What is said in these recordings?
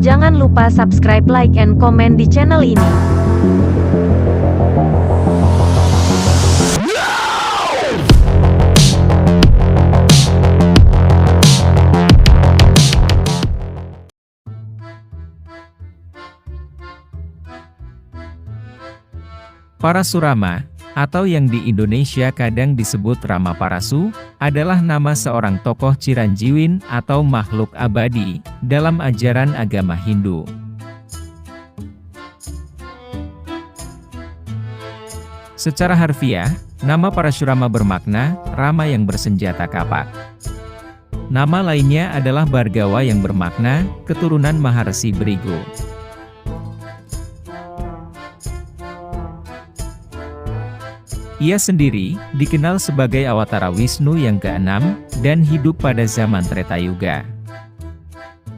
Jangan lupa subscribe, like, and komen di channel ini. Parasurama, atau yang di Indonesia kadang disebut Rama Parasu, adalah nama seorang tokoh Ciranjiwin atau makhluk abadi dalam ajaran agama Hindu. Secara harfiah, nama Parasurama bermakna Rama yang bersenjata kapak. Nama lainnya adalah Bhargawa yang bermakna keturunan Maharsi Brigu. Ia sendiri dikenal sebagai awatara Wisnu yang keenam dan hidup pada zaman Treta Yuga.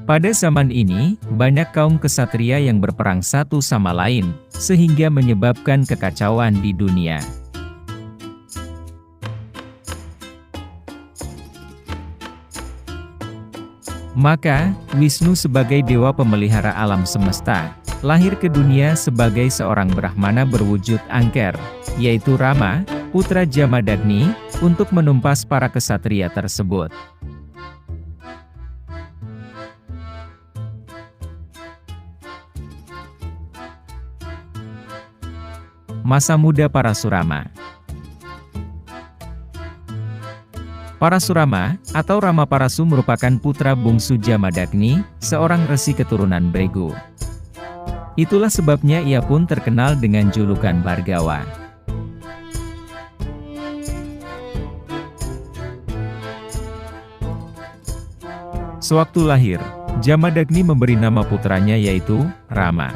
Pada zaman ini, banyak kaum kesatria yang berperang satu sama lain, sehingga menyebabkan kekacauan di dunia. Maka, Wisnu sebagai dewa pemelihara alam semesta, lahir ke dunia sebagai seorang Brahmana berwujud angker, yaitu Rama, putra Jamadagni, untuk menumpas para kesatria tersebut. Masa muda Parasurama. Parasurama, atau Rama Parasu merupakan putra bungsu Jamadagni, seorang resi keturunan Bregu. Itulah sebabnya ia pun terkenal dengan julukan Bhargawa. Sewaktu lahir, Jamadagni memberi nama putranya yaitu Rama.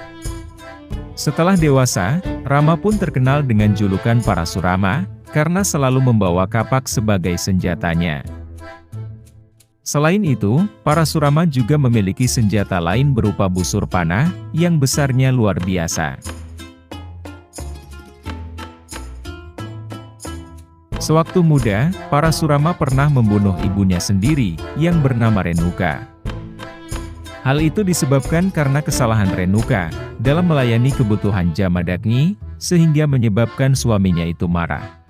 Setelah dewasa, Rama pun terkenal dengan julukan Parasurama, karena selalu membawa kapak sebagai senjatanya. Selain itu, Parasurama juga memiliki senjata lain berupa busur panah, yang besarnya luar biasa. Sewaktu muda, Parasurama pernah membunuh ibunya sendiri, yang bernama Renuka. Hal itu disebabkan karena kesalahan Renuka, dalam melayani kebutuhan Jamadagni, sehingga menyebabkan suaminya itu marah.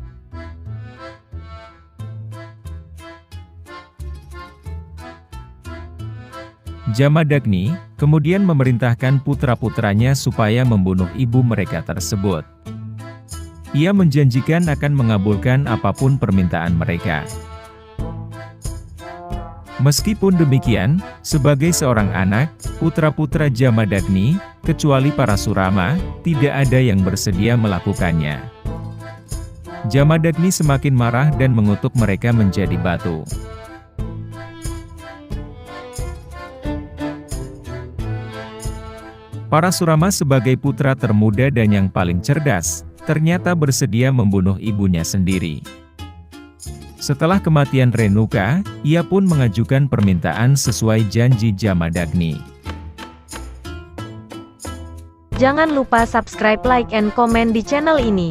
Jamadagni kemudian memerintahkan putra-putranya supaya membunuh ibu mereka tersebut. Ia menjanjikan akan mengabulkan apapun permintaan mereka. Meskipun demikian, sebagai seorang anak, putra-putra Jamadagni, kecuali Parasurama, tidak ada yang bersedia melakukannya. Jamadagni semakin marah dan mengutuk mereka menjadi batu. Parasurama sebagai putra termuda dan yang paling cerdas, ternyata bersedia membunuh ibunya sendiri. Setelah kematian Renuka, ia pun mengajukan permintaan sesuai janji Jamadagni. Jangan lupa subscribe, like, and komen di channel ini.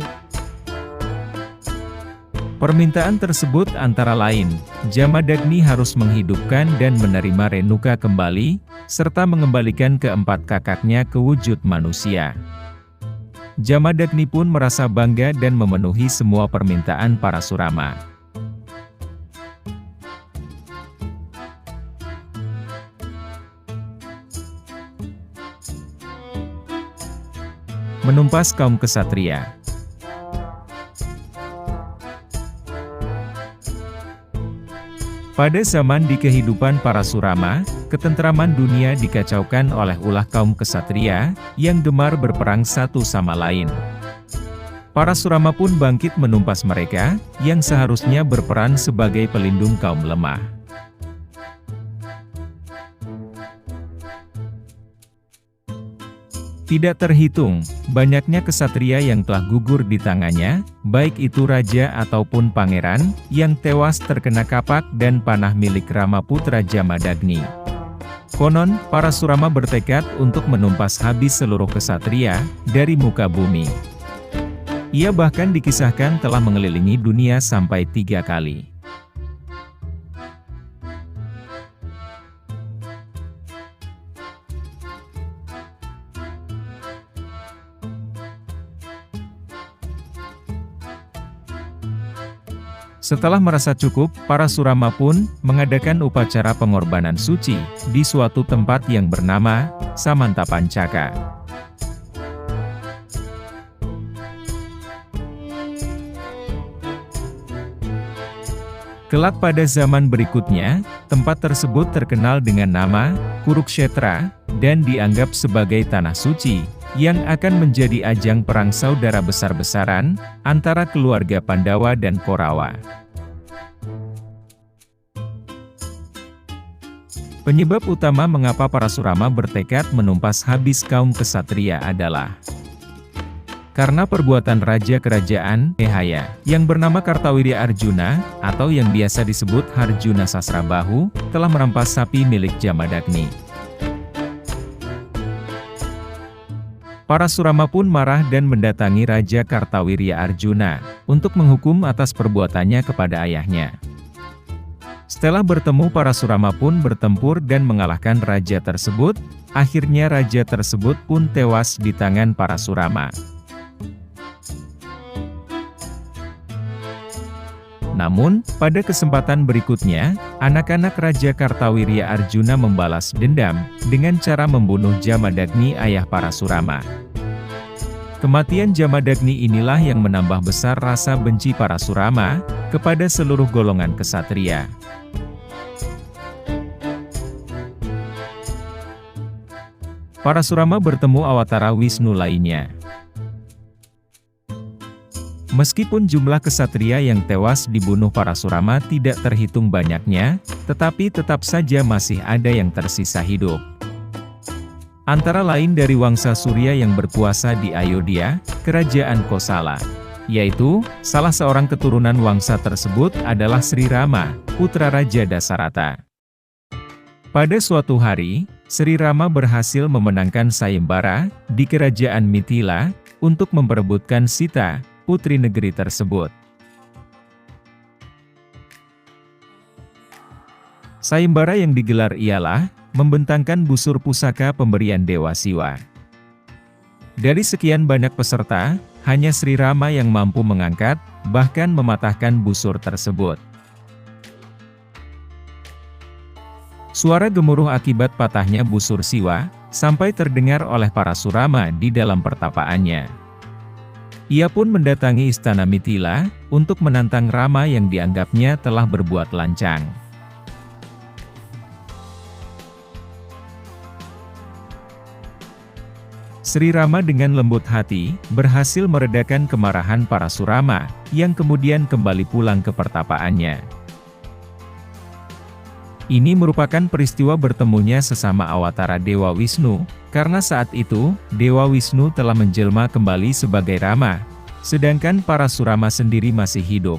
Permintaan tersebut antara lain, Jamadagni harus menghidupkan dan menerima Renuka kembali, serta mengembalikan keempat kakaknya ke wujud manusia. Jamadagni pun merasa bangga dan memenuhi semua permintaan Parasurama. Menumpas kaum kesatria. Pada zaman di kehidupan Parasurama, ketentraman dunia dikacaukan oleh ulah kaum kesatria, yang gemar berperang satu sama lain. Parasurama pun bangkit menumpas mereka, yang seharusnya berperan sebagai pelindung kaum lemah. Tidak terhitung, banyaknya kesatria yang telah gugur di tangannya, baik itu raja ataupun pangeran, yang tewas terkena kapak dan panah milik Rama putra Jamadagni. Konon, Parasurama bertekad untuk menumpas habis seluruh kesatria dari muka bumi. Ia bahkan dikisahkan telah mengelilingi dunia sampai 3 kali. Setelah merasa cukup, Parasurama pun mengadakan upacara pengorbanan suci di suatu tempat yang bernama Samantapancaka. Kelak pada zaman berikutnya, tempat tersebut terkenal dengan nama Kurukshetra dan dianggap sebagai tanah suci yang akan menjadi ajang perang saudara besar-besaran antara keluarga Pandawa dan Korawa. Penyebab utama mengapa Parasurama bertekad menumpas habis kaum ksatria adalah karena perbuatan Raja Kerajaan Ehaya yang bernama Kartawirya Arjuna, atau yang biasa disebut Harjuna Sasrabahu, telah merampas sapi milik Jamadagni. Parasurama pun marah dan mendatangi Raja Kartawirya Arjuna untuk menghukum atas perbuatannya kepada ayahnya. Setelah bertemu, Parasurama pun bertempur dan mengalahkan raja tersebut. Akhirnya raja tersebut pun tewas di tangan Parasurama. Namun, pada kesempatan berikutnya, anak-anak Raja Kartawirya Arjuna membalas dendam dengan cara membunuh Jamadagni ayah Parasurama. Kematian Jamadagni inilah yang menambah besar rasa benci Parasurama kepada seluruh golongan ksatria. Parasurama bertemu Awatara Wisnu lainnya. Meskipun jumlah ksatria yang tewas dibunuh Parasurama tidak terhitung banyaknya, tetapi tetap saja masih ada yang tersisa hidup. Antara lain dari Wangsa Surya yang berkuasa di Ayodhya, Kerajaan Kosala. Yaitu, salah seorang keturunan wangsa tersebut adalah Sri Rama, putra Raja Dasarata. Pada suatu hari, Sri Rama berhasil memenangkan sayembara di Kerajaan Mithila untuk memperebutkan Sita, putri negeri tersebut. Sayembara yang digelar ialah membentangkan busur pusaka pemberian Dewa Siwa. Dari sekian banyak peserta, hanya Sri Rama yang mampu mengangkat, bahkan mematahkan busur tersebut. Suara gemuruh akibat patahnya busur Siwa sampai terdengar oleh Parasurama di dalam pertapaannya. Ia pun mendatangi istana Mithila untuk menantang Rama yang dianggapnya telah berbuat lancang. Sri Rama dengan lembut hati berhasil meredakan kemarahan Parasurama yang kemudian kembali pulang ke pertapaannya. Ini merupakan peristiwa bertemunya sesama awatara Dewa Wisnu, karena saat itu, Dewa Wisnu telah menjelma kembali sebagai Rama, sedangkan Parasurama sendiri masih hidup.